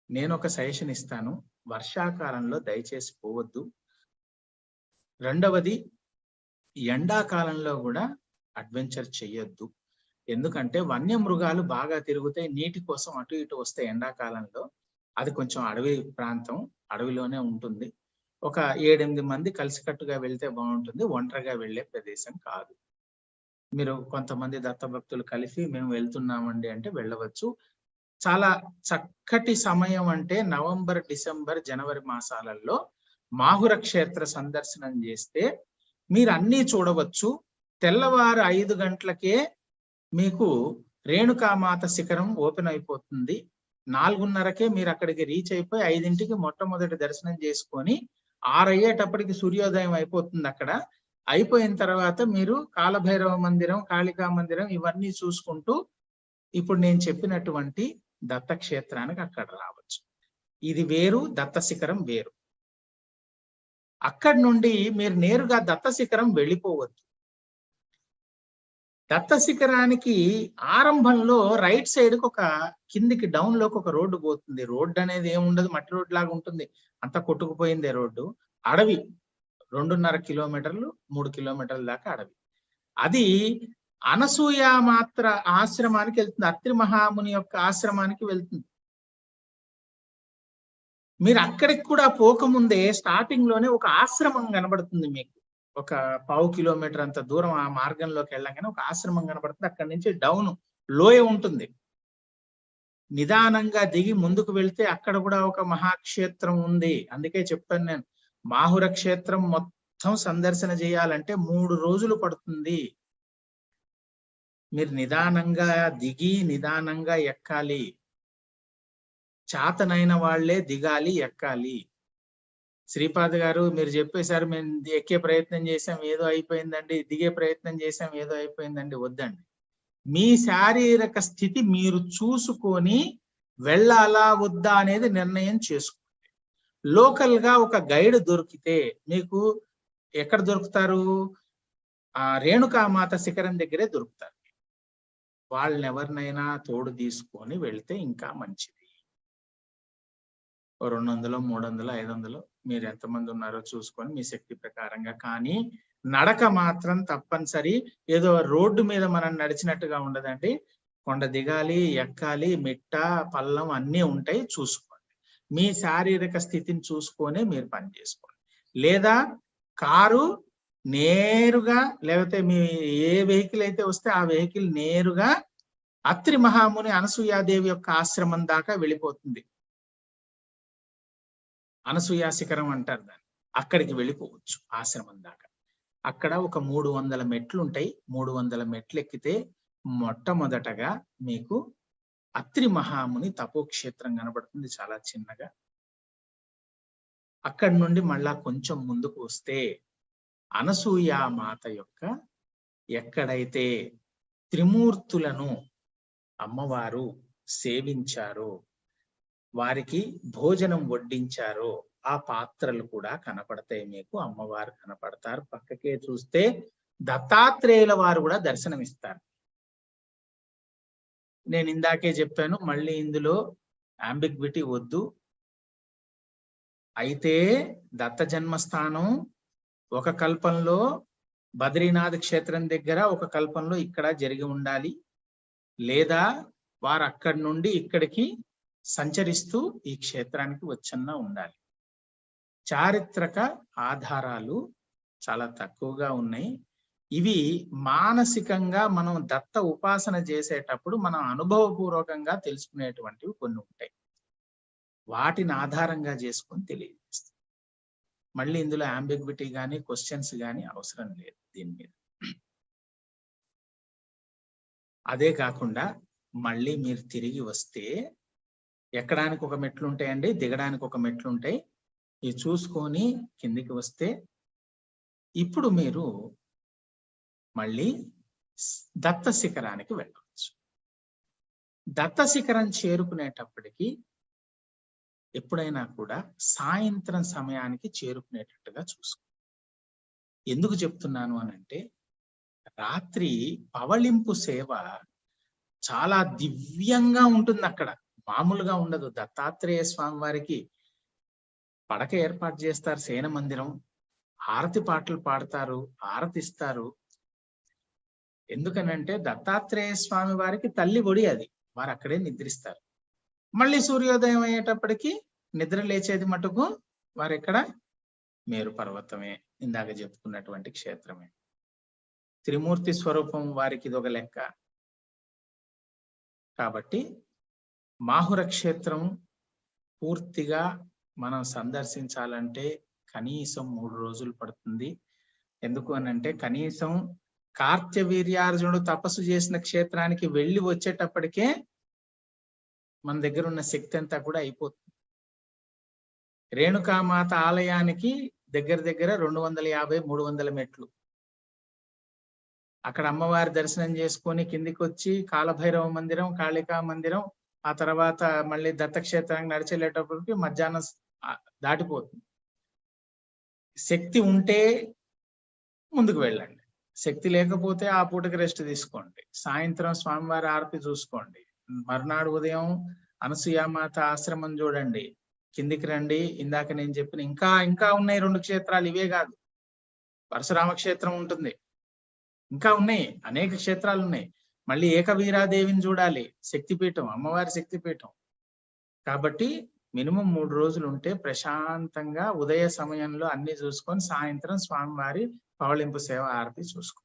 నేను ఒక సజెషన్ ఇస్తాను. వర్షాకాలంలో దయచేసి పోవద్దు. రెండవది, ఎండాకాలంలో కూడా అడ్వెంచర్ చెయ్యొద్దు. ఎందుకంటే వన్యమృగాలు బాగా తిరుగుతాయి, నీటి కోసం అటు ఇటు వస్తాయి ఎండాకాలంలో. అది కొంచెం అడవి ప్రాంతం, అడవిలోనే ఉంటుంది. ఒక 7-8 మంది కలిసికట్టుగా వెళ్తే బాగుంటుంది, ఒంటరిగా వెళ్ళే ప్రదేశం కాదు. మీరు కొంతమంది దత్తభక్తులు కలిసి మేము వెళ్తున్నామండి అంటే వెళ్ళవచ్చు. చాలా చక్కటి సమయం అంటే నవంబర్, డిసెంబర్, జనవరి మాసాలలో మాహుర క్షేత్ర సందర్శనం చేస్తే మీరు అన్నీ చూడవచ్చు. తెల్లవారు 5 గంటలకే మీకు రేణుకామాత శిఖరం ఓపెన్ అయిపోతుంది. 4:30కే మీరు అక్కడికి రీచ్ అయిపోయి 5ంటికి మొట్టమొదటి దర్శనం చేసుకొని 6 అయ్యేటప్పటికి సూర్యోదయం అయిపోతుంది. అక్కడ అయిపోయిన తర్వాత మీరు కాలభైరవ మందిరం, కాళికా మందిరం ఇవన్నీ చూసుకుంటూ ఇప్పుడు నేను చెప్పినటువంటి దత్తక్షేత్రానికి అక్కడ రావచ్చు. ఇది వేరు, దత్త శిఖరం వేరు. అక్కడి నుండి మీరు నేరుగా దత్త శిఖరం వెళ్ళిపోవద్దు. దత్త శిఖరానికి ఆరంభంలో రైట్ సైడ్ కి ఒక కిందికి డౌన్ లోకి ఒక రోడ్డు పోతుంది. రోడ్డు అనేది ఏముండదు, మట్టి రోడ్డు లాగా ఉంటుంది, అంతా కొట్టుకుపోయిందే రోడ్డు. అడవి 2.5 కిలోమీటర్లు 3 కిలోమీటర్ల దాకా అడవి. అది అనసూయ మాత్ర ఆశ్రమానికి వెళ్తుంది, అత్రి మహాముని యొక్క ఆశ్రమానికి వెళ్తుంది. మీరు అక్కడికి కూడా పోకముందే స్టార్టింగ్ లోనే ఒక ఆశ్రమం కనబడుతుంది మీకు. ఒక 1/2 కిలోమీటర్ అంత దూరం ఆ మార్గంలోకి వెళ్ళగానే ఒక ఆశ్రమం కనబడుతుంది. అక్కడి నుంచి డౌన్ లోయ ఉంటుంది. నిదానంగా దిగి ముందుకు వెళ్తే అక్కడ కూడా ఒక మహాక్షేత్రం ఉంది. అందుకే చెప్పాను నేను, మాహుర క్షేత్రం మొత్తం సందర్శన చేయాలంటే 3 రోజులు పడుతుంది. మీరు నిదానంగా దిగి నిదానంగా ఎక్కాలి. చాతనైన వాళ్లే దిగాలి, ఎక్కాలి. శ్రీపాద్ గారు మీరు చెప్పేశారు, మేము ఎక్కే ప్రయత్నం చేసాం ఏదో అయిపోయిందండి, దిగే ప్రయత్నం చేసాం ఏదో అయిపోయిందండి. వద్దండి. మీ శారీరక స్థితి మీరు చూసుకొని వెళ్ళాలా వద్దా అనేది నిర్ణయం చేసుకోండి. లోకల్ గా ఒక గైడ్ దొరికితే మీకు ఎక్కడ దొరుకుతారు? ఆ రేణుకామాత శిఖరం దగ్గరే దొరుకుతారు. వాళ్ళని ఎవరినైనా తోడు తీసుకొని వెళ్తే ఇంకా మంచిది. 200, 300, 500 మీరు ఎంతమంది ఉన్నారో చూసుకొని మీ శక్తి ప్రకారంగా. కానీ నడక మాత్రం తప్పనిసరి. ఏదో రోడ్డు మీద మనం నడిచినట్టుగా ఉండదండి. కొండ దిగాలి, ఎక్కాలి, మిట్ట పల్లం అన్నీ ఉంటాయి, చూసుకోండి. మీ శారీరక స్థితిని చూసుకొని మీరు పని చేసుకోండి. లేదా కారు నేరుగా, లేకపోతే మీ ఏ వెహికల్ అయితే వస్తే ఆ వెహికల్ నేరుగా అత్రి మహాముని అనసూయాదేవి యొక్క ఆశ్రమం దాకా వెళ్ళిపోతుంది. అనసూయ శిఖరం అంటారు దాన్ని. అక్కడికి వెళ్ళిపోవచ్చు ఆశ్రమం దాకా. అక్కడ ఒక 300 మెట్లు ఉంటాయి. 300 మెట్లు ఎక్కితే మొట్టమొదటగా మీకు అత్రి మహాముని తపోక్షేత్రం కనబడుతుంది, చాలా చిన్నగా. అక్కడి నుండి మళ్ళా కొంచెం ముందుకు వస్తే అనసూయ మాత యొక్క ఎక్కడైతే త్రిమూర్తులను అమ్మవారు సేవించారో, వారికి భోజనం వడ్డించారో ఆ పాత్రలు కూడా కనపడతాయి మీకు. అమ్మవారు కనపడతారు. పక్కకే చూస్తే దత్తాత్రేయుల వారు కూడా దర్శనమిస్తారు. నేను ఇందాకే చెప్పాను, మళ్ళీ ఇందులో అంబిగ్విటీ వద్దు. అయితే దత్త జన్మస్థానం ఒక కల్పంలో బద్రీనాథ్ క్షేత్రం దగ్గర, ఒక కల్పంలో ఇక్కడ జరిగి ఉండాలి. లేదా వారు అక్కడి నుండి ఇక్కడికి సంచరిస్తూ ఈ క్షేత్రానికి వచ్చన్నా ఉండాలి. చారిత్రక ఆధారాలు చాలా తక్కువగా ఉన్నాయి. ఇవి మానసికంగా మనం దత్త ఉపాసన చేసేటప్పుడు మనం అనుభవపూర్వకంగా తెలుసుకునేటువంటివి కొన్ని ఉంటాయి. వాటిని ఆధారంగా చేసుకొని తెలియజేస్తాం. మళ్ళీ ఇందులో అంబిగ్విటీ కానీ క్వశ్చన్స్ కానీ అవసరం లేదు దీని మీద. అదే కాకుండా మళ్ళీ మీరు తిరిగి వస్తే ఎక్కడానికి ఒక మెట్లు ఉంటాయండి, దిగడానికి ఒక మెట్లు ఉంటాయి. ఇవి చూసుకొని కిందికి వస్తే ఇప్పుడు మీరు మళ్ళీ దత్త శిఖరానికి వెళ్ళవచ్చు. దత్త శిఖరం చేరుకునేటప్పటికి ఎప్పుడైనా కూడా సాయంత్రం సమయానికి చేరుకునేటట్టుగా చూసుకో. ఎందుకు చెప్తున్నాను అనంటే, రాత్రి పవళింపు సేవ చాలా దివ్యంగా ఉంటుంది అక్కడ. మామూలుగా ఉండదు. దత్తాత్రేయ స్వామి వారికి పడక ఏర్పాటు చేస్తారు, శయన మందిరం, హారతి పాటలు పాడతారు, హారతిస్తారు. ఎందుకనంటే దత్తాత్రేయ స్వామి వారికి తల్లి ఒడి అది, వారు అక్కడే నిద్రిస్తారు. మళ్ళీ సూర్యోదయం అయ్యేటప్పటికి నిద్ర లేచేది మటుకు వారు ఎక్కడ? మేరు పర్వతమే, ఇందాక చెప్పుకున్నటువంటి క్షేత్రమే. త్రిమూర్తి స్వరూపం వారికి ఇది ఒక లెక్క. కాబట్టి మాహుర క్షేత్రం పూర్తిగా మనం సందర్శించాలంటే కనీసం 3 రోజులు పడుతుంది. ఎందుకు అనంటే కనీసం కార్త్యవీర్యార్జునుడు తపస్సు చేసిన క్షేత్రానికి వెళ్ళి వచ్చేటప్పటికే మన దగ్గర ఉన్న శక్తి అంతా కూడా అయిపోతుంది. రేణుకామాత ఆలయానికి దగ్గర దగ్గర 250-300 మెట్లు. అక్కడ అమ్మవారి దర్శనం చేసుకొని కిందికి వచ్చి కాలభైరవ మందిరం, కాళికా మందిరం, ఆ తర్వాత మళ్ళీ దత్తక్షేత్రానికి నడిచెళ్ళేటప్పటికి మధ్యాహ్నం దాటిపోతుంది. శక్తి ఉంటే ముందుకు వెళ్ళండి, శక్తి లేకపోతే ఆ పూటకి రెస్ట్ తీసుకోండి. సాయంత్రం స్వామివారి ఆరతి చూసుకోండి. మర్నాడు ఉదయం అనసూయామాత ఆశ్రమం చూడండి, కిందికి రండి. ఇందాక నేను చెప్పిన ఇంకా ఉన్నాయి 2 క్షేత్రాలు, ఇవే కాదు. పరశురామ క్షేత్రం ఉంటుంది, ఇంకా ఉన్నాయి, అనేక క్షేత్రాలు ఉన్నాయి. మళ్ళీ ఏకవీరాదేవిని చూడాలి, శక్తిపీఠం, అమ్మవారి శక్తిపీఠం. కాబట్టి మినిమం 3 రోజులు ఉంటే ప్రశాంతంగా ఉదయ సమయంలో అన్ని చూసుకొని సాయంత్రం స్వామివారి పవళింపు సేవ ఆరతి చూసుకో.